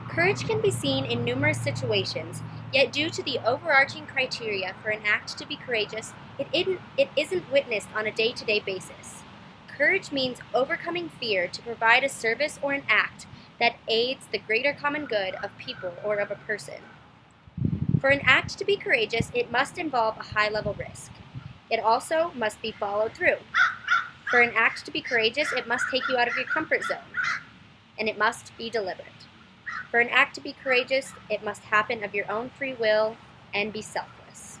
Courage can be seen in numerous situations, yet due to the overarching criteria for an act to be courageous, it isn't witnessed on a day-to-day basis. Courage means overcoming fear to provide a service or an act that aids the greater common good of people or of a person. For an act to be courageous, it must involve a high-level risk. It also must be followed through. For an act to be courageous, it must take you out of your comfort zone, and it must be deliberate. For an act to be courageous, it must happen of your own free will and be selfless.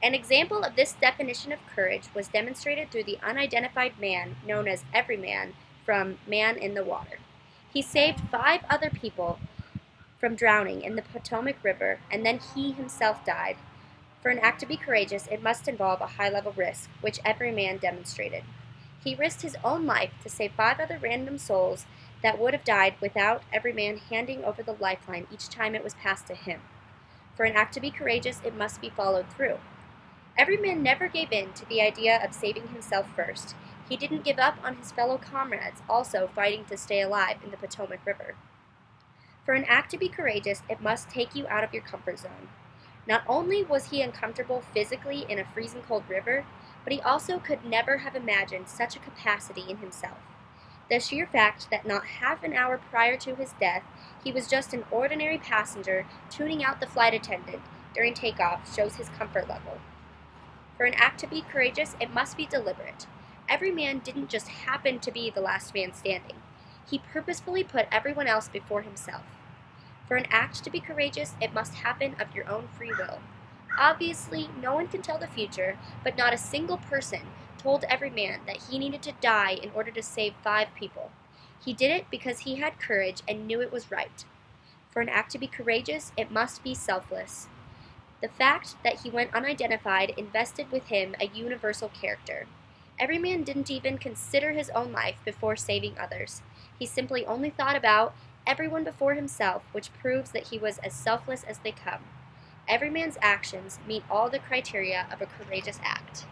An example of this definition of courage was demonstrated through the unidentified man known as Everyman from Man in the Water. He saved 5 other people from drowning in the Potomac River, and then he himself died. For an act to be courageous, it must involve a high-level risk, which Everyman demonstrated. He risked his own life to save 5 other random souls that would have died without Everyman handing over the lifeline each time it was passed to him. For an act to be courageous, it must be followed through. Everyman never gave in to the idea of saving himself first. He didn't give up on his fellow comrades also fighting to stay alive in the Potomac River. For an act to be courageous, it must take you out of your comfort zone. Not only was he uncomfortable physically in a freezing cold river, but he also could never have imagined such a capacity in himself. The sheer fact that not half an hour prior to his death, he was just an ordinary passenger tuning out the flight attendant during takeoff shows his comfort level. For an act to be courageous, it must be deliberate. Everyman didn't just happen to be the last man standing. He purposefully put everyone else before himself. For an act to be courageous, it must happen of your own free will. Obviously, no one can tell the future, but not a single person told Everyman that he needed to die in order to save 5 people. He did it because he had courage and knew it was right. For an act to be courageous, it must be selfless. The fact that he went unidentified invested with him a universal character. Everyman didn't even consider his own life before saving others. He simply only thought about everyone before himself, which proves that he was as selfless as they come. Everyman's actions meet all the criteria of a courageous act.